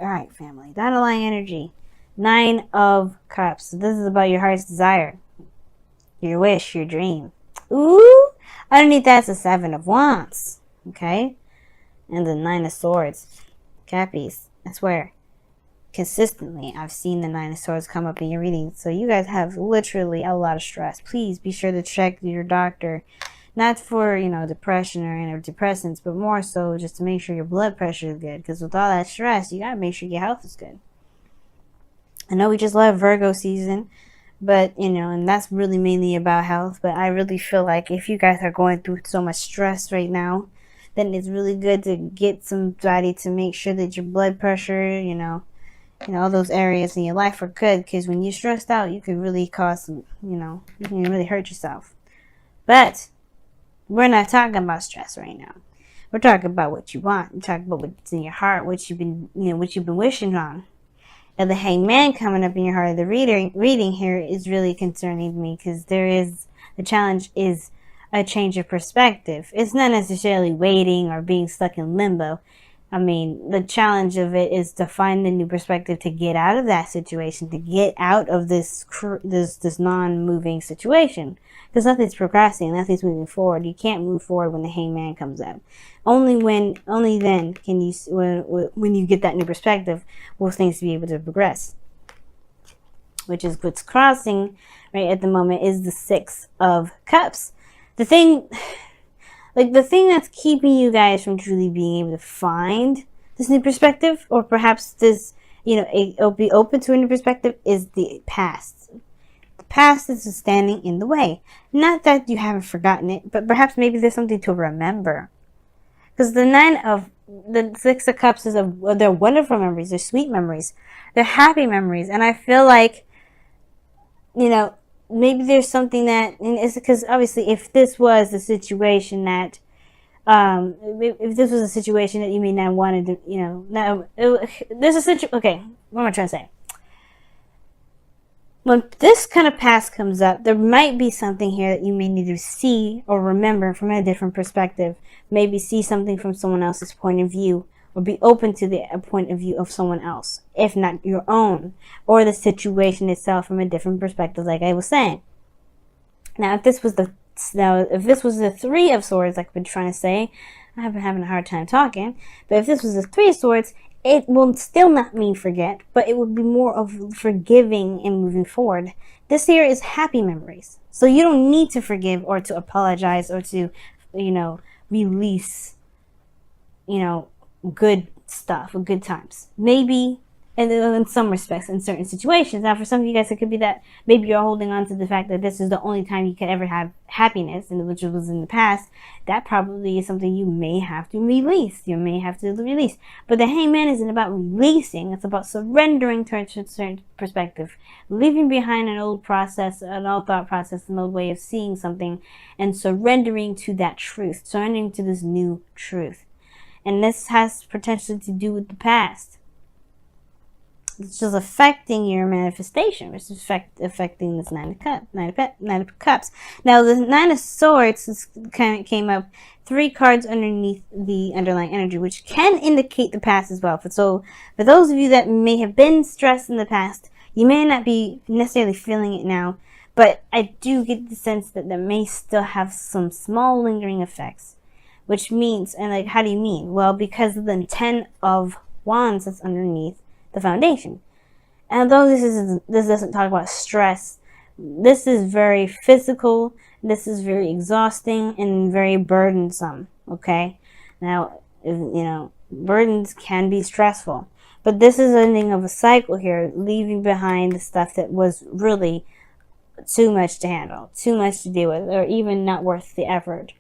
All right, family. The underlying energy. 9 of Cups. So this is about your heart's desire. Your wish, your dream. Ooh. Underneath that's the 7 of Wands. Okay. And the 9 of Swords. Cappies. I swear. Consistently, I've seen the 9 of Swords come up in your readings. So you guys have literally a lot of stress. Please be sure to check your doctor. Not for, depression or antidepressants, but more so just to make sure your blood pressure is good. Because with all that stress, you got to make sure your health is good. I know we just left Virgo season, but, and that's really mainly about health. But I really feel like if you guys are going through so much stress right now, then it's really good to get somebody to make sure that your blood pressure, all those areas in your life are good. Because when you're stressed out, you can really cause some, you can really hurt yourself. But we're not talking about stress right now. We're talking about what you want. We're talking about what's in your heart, what you've been wishing on. And the Hangman coming up in your heart, the reading here is really concerning me because the challenge is a change of perspective. It's not necessarily waiting or being stuck in limbo. I mean, the challenge of it is to find a new perspective to get out of that situation, to get out of this non-moving situation. Because nothing's progressing, nothing's moving forward. You can't move forward when the Hangman comes up. Only then can you, when you get that new perspective, will things be able to progress. Which is what's crossing right at the moment is the 6 of Cups. The thing that's keeping you guys from truly being able to find this new perspective, or perhaps this, it'll be open to a new perspective, is the past. The past is standing in the way. Not that you haven't forgotten it, but perhaps maybe there's something to remember. Because the 6 of Cups they're wonderful memories, they're sweet memories, they're happy memories, and I feel like, maybe there's something that, and it's because obviously if this was a situation that, if this was a situation that you may not wanted to, there's a situation, okay, what am I trying to say? When this kind of past comes up, there might be something here that you may need to see or remember from a different perspective. Maybe see something from someone else's point of view, or be open to the point of view of someone else, if not your own, or the situation itself from a different perspective, like I was saying. Now, if this was the 3 of Swords, like I've been trying to say, I've been having a hard time talking, but if this was the 3 of Swords, it will still not mean forget, but it would be more of forgiving and moving forward. This here is happy memories. So you don't need to forgive or to apologize or to, release, good stuff or good times. Maybe, and in some respects, in certain situations. Now, for some of you guys, it could be that maybe you're holding on to the fact that this is the only time you could ever have happiness, and which was in the past. That probably is something you may have to release. But the Hangman isn't about releasing. It's about surrendering to a certain perspective. Leaving behind an old process, an old thought process, an old way of seeing something, and surrendering to that truth. Surrendering to this new truth. And this has potentially to do with the past. It's just affecting your manifestation, which is affecting this 9 of Cups. Now, the 9 of Swords kind of came up 3 cards underneath the underlying energy, which can indicate the past as well. So, for those of you that may have been stressed in the past, you may not be necessarily feeling it now, but I do get the sense that there may still have some small lingering effects. Which means, and how do you mean? Well, because of the 10 of Wands that's underneath the foundation. And although this doesn't talk about stress, this is very physical, this is very exhausting, and very burdensome, okay? Now, burdens can be stressful, but this is ending of a cycle here, leaving behind the stuff that was really too much to handle, too much to deal with, or even not worth the effort.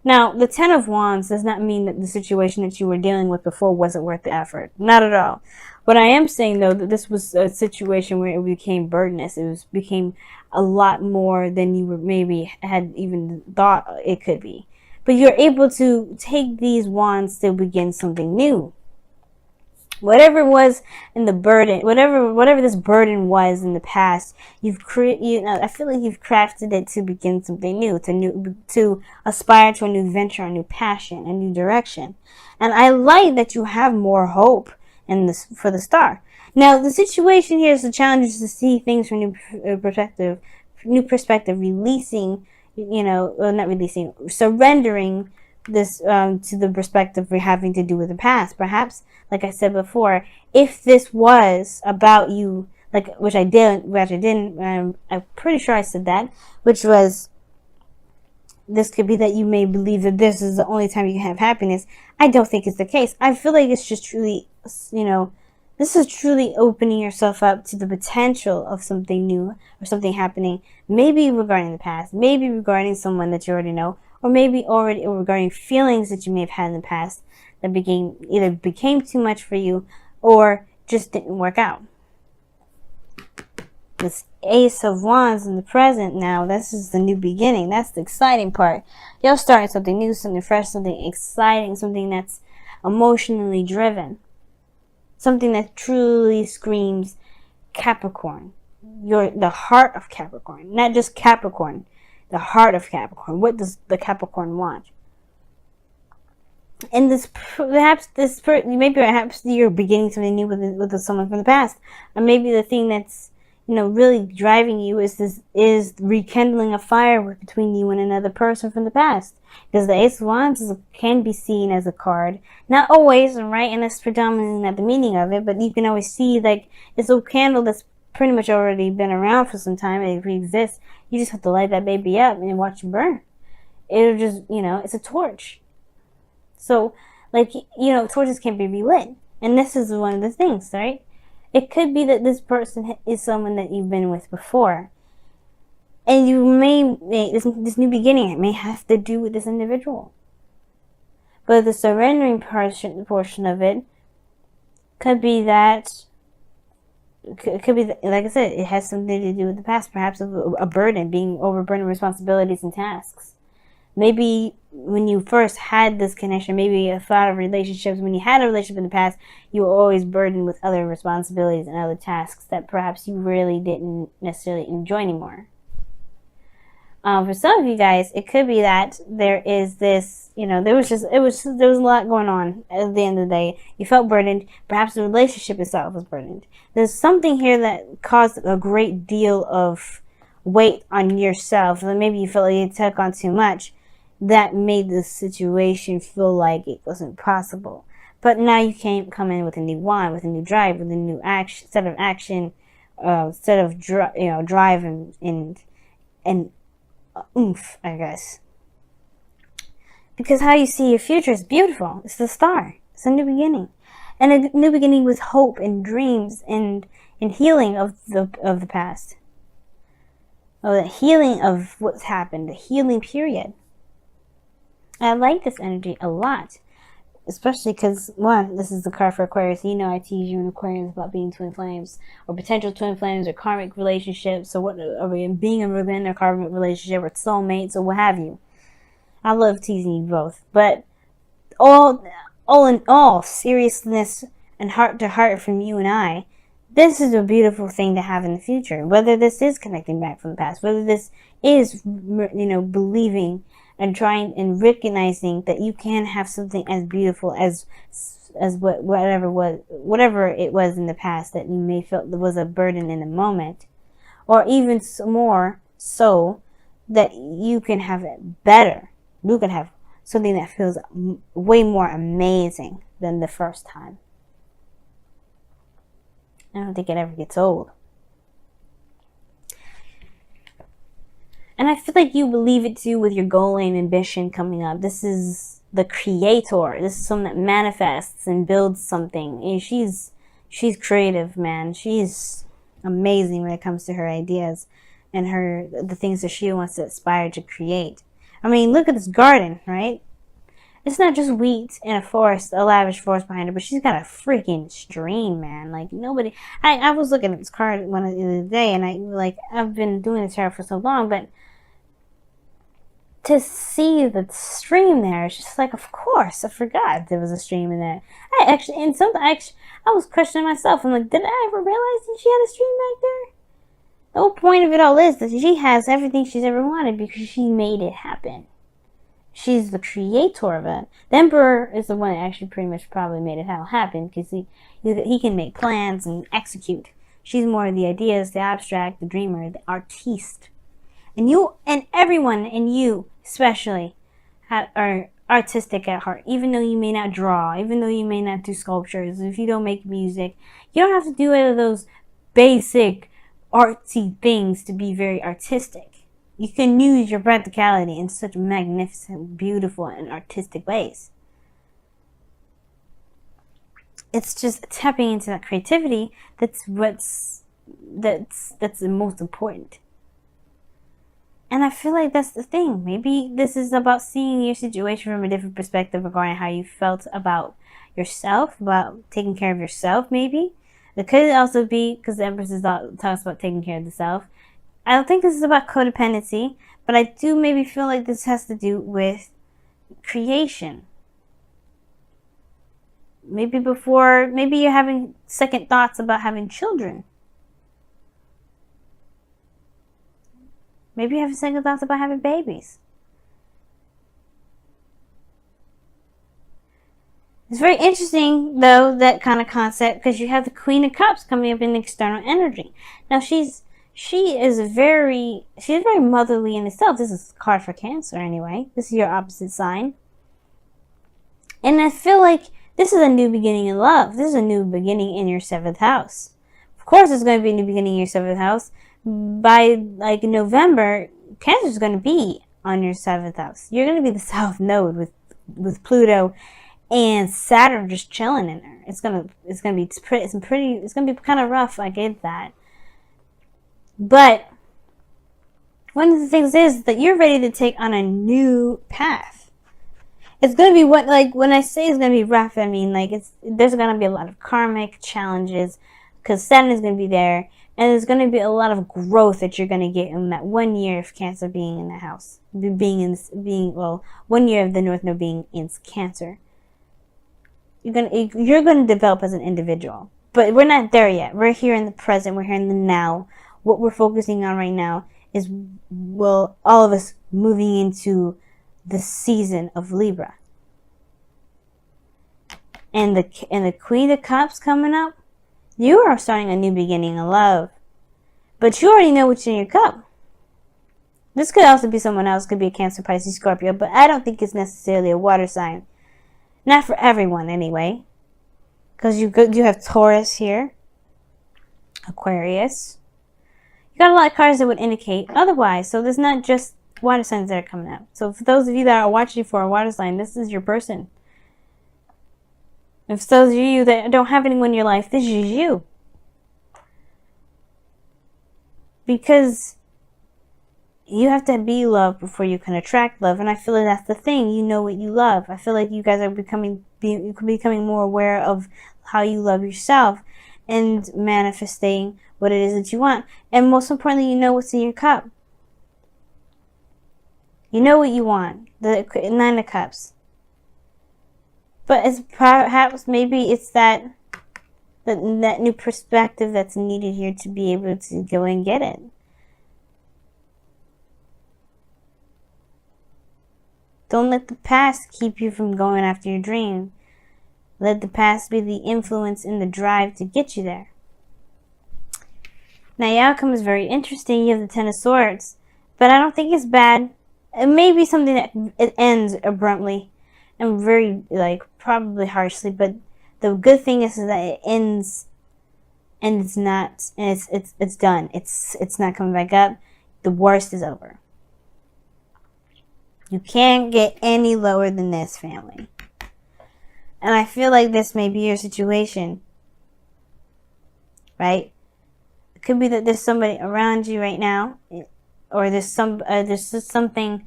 Now, the 10 of Wands does not mean that the situation that you were dealing with before wasn't worth the effort. Not at all. But I am saying, though, that this was a situation where it became burdenous. It became a lot more than you were maybe had even thought it could be. But you're able to take these wands to begin something new. Whatever was in the burden, whatever this burden was in the past, I feel like you've crafted it to begin something new, to aspire to a new venture, a new passion, a new direction. And I like that you have more hope and this for the star. Now, the situation here is the challenge is to see things from new perspective, releasing, not releasing, surrendering this to the perspective we're having to do with the past. Perhaps, like I said before, if this was about you, which I didn't, I'm pretty sure I said that, which was, this could be that you may believe that this is the only time you can have happiness. I don't think it's the case. I feel like it's just truly, this is truly opening yourself up to the potential of something new or something happening, maybe regarding the past, maybe regarding someone that you already know, or maybe already regarding feelings that you may have had in the past that became too much for you or just didn't work out. This Ace of Wands in the present now, this is the new beginning. That's the exciting part. You're starting something new, something fresh, something exciting, something that's emotionally driven. Something that truly screams Capricorn. You're the heart of Capricorn. Not just Capricorn. The heart of Capricorn. What does the Capricorn want? And perhaps you're beginning something new with someone from the past. Or maybe the thing that's really driving you is rekindling a fire between you and another person from the past. Because the Ace of Wands can be seen as a card. Not always, right? And that's predominantly not the meaning of it, but you can always see, it's a candle that's pretty much already been around for some time. It exists. You just have to light that baby up and watch it burn. It'll just, it's a torch. So, torches can be relit. And this is one of the things, right? It could be that this person is someone that you've been with before. And you this new beginning may have to do with this individual. But the surrendering portion of it could be that, like I said, it has something to do with the past. Perhaps a burden, being overburdened with responsibilities and tasks. Maybe when you first had this connection, maybe a thought of relationships, when you had a relationship in the past, you were always burdened with other responsibilities and other tasks that perhaps you really didn't necessarily enjoy anymore. For some of you guys, it could be that there is this, there was a lot going on at the end of the day. You felt burdened. Perhaps the relationship itself was burdened. There's something here that caused a great deal of weight on yourself. Maybe you felt like you took on too much. That made the situation feel like it wasn't possible. But now you can come in with a new wand, with a new drive, with a new set of action, drive and oomph, I guess. Because how you see your future is beautiful. It's the star. It's a new beginning. And a new beginning with hope and dreams and healing of the past. Or the healing of what's happened. The healing period. I like this energy a lot. Especially because, one, this is the card for Aquarius. I tease you in Aquarius about being twin flames, or potential twin flames, or karmic relationships, or what, or being within a karmic relationship, or soulmates, or what have you. I love teasing you both. But all in all, seriousness and heart to heart from you and I, this is a beautiful thing to have in the future. Whether this is connecting back from the past, whether this is, believing and trying and recognizing that you can have something as beautiful as whatever it was in the past that you may feel was a burden in the moment, or even more so that you can have it better. You can have something that feels way more amazing than the first time. I don't think it ever gets old. And I feel like you believe it too with your goal and ambition coming up. This is the creator. This is someone that manifests and builds something. And she's creative, man. She's amazing when it comes to her ideas and the things that she wants to aspire to create. I mean, look at this garden, right? It's not just wheat and a lavish forest behind her, but she's got a freaking stream, man. Like, nobody... I was looking at this card the other day, and I've been doing this tarot for so long, but to see the stream there, it's just like, of course, I forgot there was a stream in there. I was questioning myself. I'm like, did I ever realize that she had a stream back there? The whole point of it all is that she has everything she's ever wanted because she made it happen. She's the creator of it. The Emperor is the one that actually pretty much probably made it all happen, because he can make plans and execute. She's more of the ideas, the abstract, the dreamer, the artiste. And you and everyone, and you especially, are artistic at heart. Even though you may not draw, even though you may not do sculptures, if you don't make music, you don't have to do any of those basic artsy things to be very artistic. You can use your practicality in such magnificent, beautiful, and artistic ways. It's just tapping into that creativity that's the most important. And I feel like that's the thing. Maybe this is about seeing your situation from a different perspective regarding how you felt about yourself, about taking care of yourself, maybe. It could also be, because the Empress talks about taking care of the self. I don't think this is about codependency, but I do maybe feel like this has to do with creation. Maybe you're having second thoughts about having children. Maybe you have second thoughts about having babies. It's very interesting, though, that kind of concept, because you have the Queen of Cups coming up in the external energy. Now, she is very motherly in itself. This is a card for Cancer, anyway. This is your opposite sign. And I feel like this is a new beginning in love. This is a new beginning in your 7th house. Of course, it's going to be a new beginning in your 7th house. By November, Cancer is going to be on your 7th house. You're going to be the South Node with Pluto and Saturn just chilling in there. It's gonna be kind of rough. I get that, but one of the things is that you're ready to take on a new path. It's gonna be when I say it's gonna be rough, I mean there's gonna be a lot of karmic challenges, because Saturn is gonna be there. And there's going to be a lot of growth that you're going to get in that 1 year of Cancer being in the house. 1 year of the North Node being in Cancer. You're going to develop as an individual. But we're not there yet. We're here in the present. We're here in the now. What we're focusing on right now is, all of us moving into the season of Libra. And the Queen of Cups coming up. You are starting a new beginning of love. But you already know what's in your cup. This could also be someone else. Could be a Cancer, Pisces, Scorpio. But I don't think it's necessarily a water sign. Not for everyone, anyway. Because you have Taurus here. Aquarius. You got a lot of cards that would indicate otherwise. So there's not just water signs that are coming up. So for those of you that are watching for a water sign, this is your person. If those of you that don't have anyone in your life, this is you. Because you have to be loved before you can attract love. And I feel like that's the thing. You know what you love. I feel like you guys are becoming more aware of how you love yourself and manifesting what it is that you want. And most importantly, you know what's in your cup. You know what you want. The 9 of Cups. But it's perhaps maybe it's that new perspective that's needed here to be able to go and get it. Don't let the past keep you from going after your dream. Let the past be the influence and the drive to get you there. Now, your outcome is very interesting. You have the 10 of Swords. But I don't think it's bad. It may be something that it ends abruptly and very, probably harshly, but the good thing is that it ends and it's done. It's not coming back up. The worst is over. You can't get any lower than this, family. And I feel like this may be your situation. Right? It could be that there's somebody around you right now, or there's just something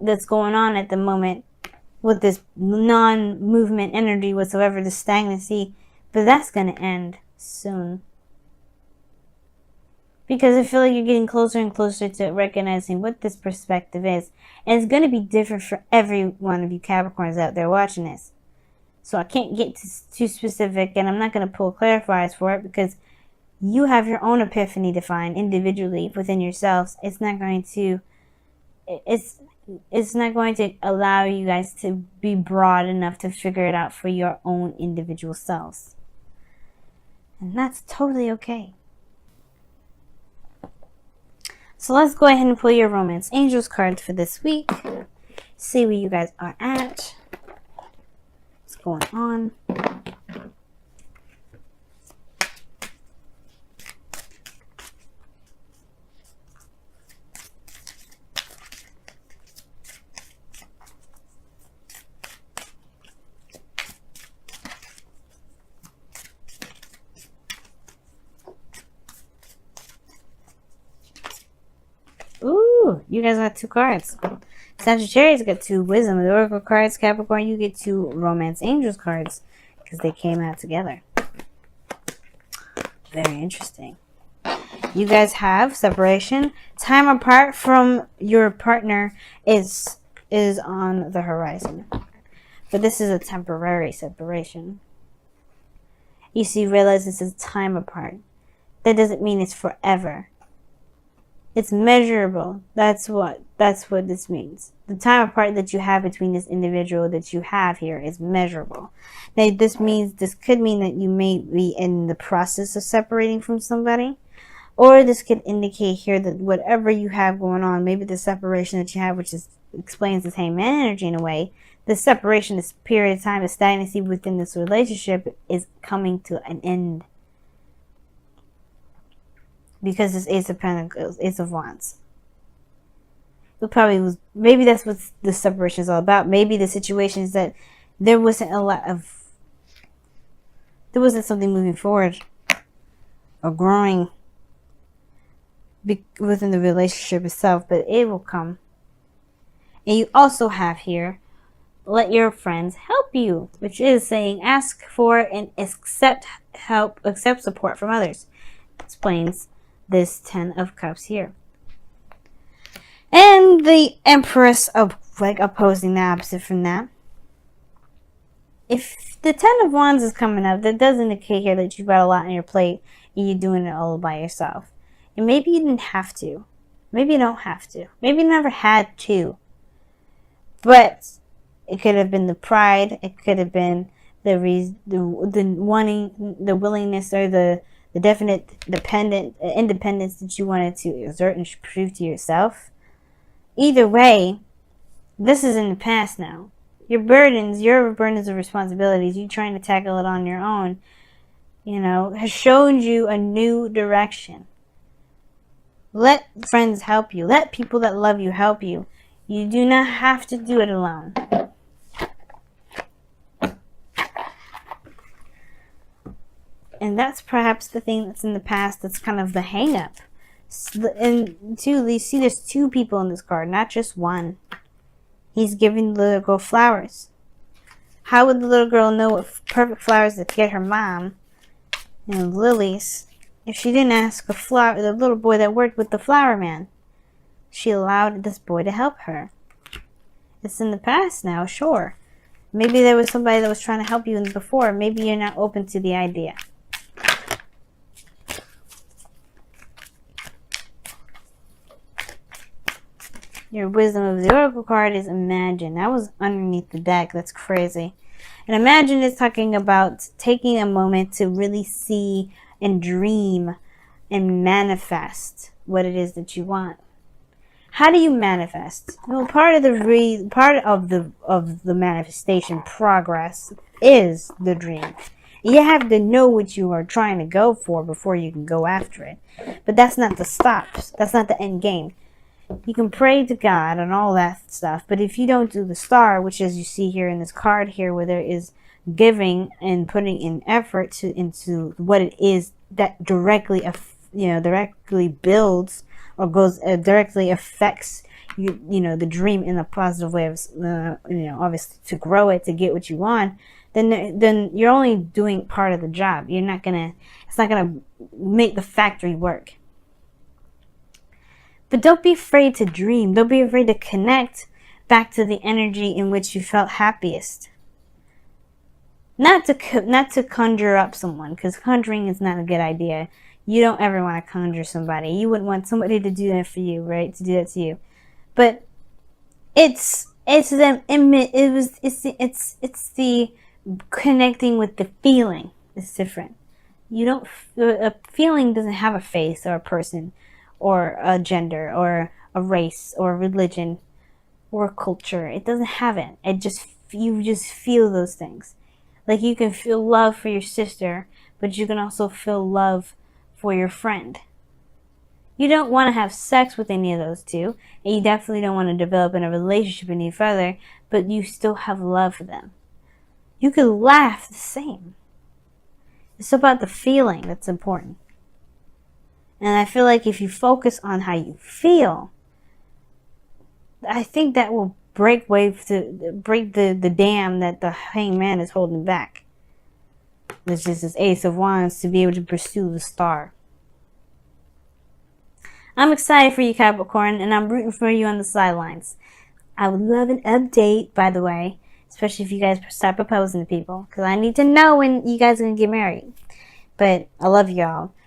that's going on at the moment with this non-movement energy whatsoever, the stagnancy, but that's going to end soon. Because I feel like you're getting closer and closer to recognizing what this perspective is. And it's going to be different for every one of you Capricorns out there watching this. So I can't get too specific, and I'm not going to pull clarifiers for it, because you have your own epiphany to find individually within yourselves. It's not going to... it's not going to allow you guys to be broad enough to figure it out for your own individual selves. And that's totally okay. So let's go ahead and pull your Romance Angels cards for this week. See where you guys are at. What's going on? Ooh, you guys got 2 cards. Sagittarius got 2 Wisdom of the Oracle cards. Capricorn, you get 2 Romance Angels cards because they came out together. Very interesting. You guys have separation. Time apart from your partner is on the horizon. But this is a temporary separation. You see, realize this is time apart. That doesn't mean it's forever. It's measurable. That's what this means. The time apart that you have between this individual that you have here is measurable. Now, this could mean that you may be in the process of separating from somebody, or this could indicate here that whatever you have going on, maybe the separation that you have, which explains the Hangman energy in a way, the separation, this period of time, the stagnancy within this relationship is coming to an end. Because this Ace of Pentacles, Ace of Wands. It probably was, maybe that's what the separation is all about. Maybe the situation is that there wasn't something moving forward or growing within the relationship itself, but it will come. And you also have here, let your friends help you, which is saying ask for and accept help, accept support from others. Explains this 10 of Cups here. And the Empress of opposing the opposite from that. If the 10 of Wands is coming up, that does indicate here that you've got a lot on your plate and you're doing it all by yourself. And maybe you didn't have to. Maybe you don't have to. Maybe you never had to. But it could have been the pride. It could have been the wanting, the willingness, or the definite independence that you wanted to exert and prove to yourself. Either way, this is in the past now. Your burdens of responsibilities, you trying to tackle it on your own, has shown you a new direction. Let friends help you. Let people that love you help you. You do not have to do it alone. And that's perhaps the thing that's in the past that's kind of the hang-up. And there's 2 people in this card, not just one. He's giving the little girl flowers. How would the little girl know what perfect flowers to get her mom, lilies, if she didn't ask the little boy that worked with the flower man? She allowed this boy to help her. It's in the past now, sure. Maybe there was somebody that was trying to help you before. Maybe you're not open to the idea. Your Wisdom of the Oracle card is Imagine. That was underneath the deck. That's crazy. And Imagine is talking about taking a moment to really see and dream and manifest what it is that you want. How do you manifest? Well, part of the manifestation progress is the dream. You have to know what you are trying to go for before you can go after it. But that's not the stops. That's not the end game. You can pray to God and all that stuff, but if you don't do the star, which as you see here in this card here, where there is giving and putting in effort into what it is that directly builds or goes directly affects the dream in a positive way of obviously to grow it, to get what you want, then you're only doing part of the job. It's not gonna make the factory work. But don't be afraid to dream. Don't be afraid to connect back to the energy in which you felt happiest. Not to conjure up someone, because conjuring is not a good idea. You don't ever want to conjure somebody. You wouldn't want somebody to do that for you, right? To do that to you. But It's them. It's the connecting with the feeling. It's different. You don't. A feeling doesn't have a face or a person, or a gender or a race or a religion or a culture. It doesn't have it. You just feel those things. Like you can feel love for your sister, but you can also feel love for your friend. You don't want to have sex with any of those two, and you definitely don't want to develop in a relationship any further, but you still have love for them. You can laugh the same. It's about the feeling that's important. And I feel like if you focus on how you feel, I think that will break the dam that the hangman is holding back. It's just this Ace of Wands to be able to pursue the star. I'm excited for you, Capricorn, and I'm rooting for you on the sidelines. I would love an update, by the way, especially if you guys start proposing to people, because I need to know when you guys are going to get married. But I love y'all.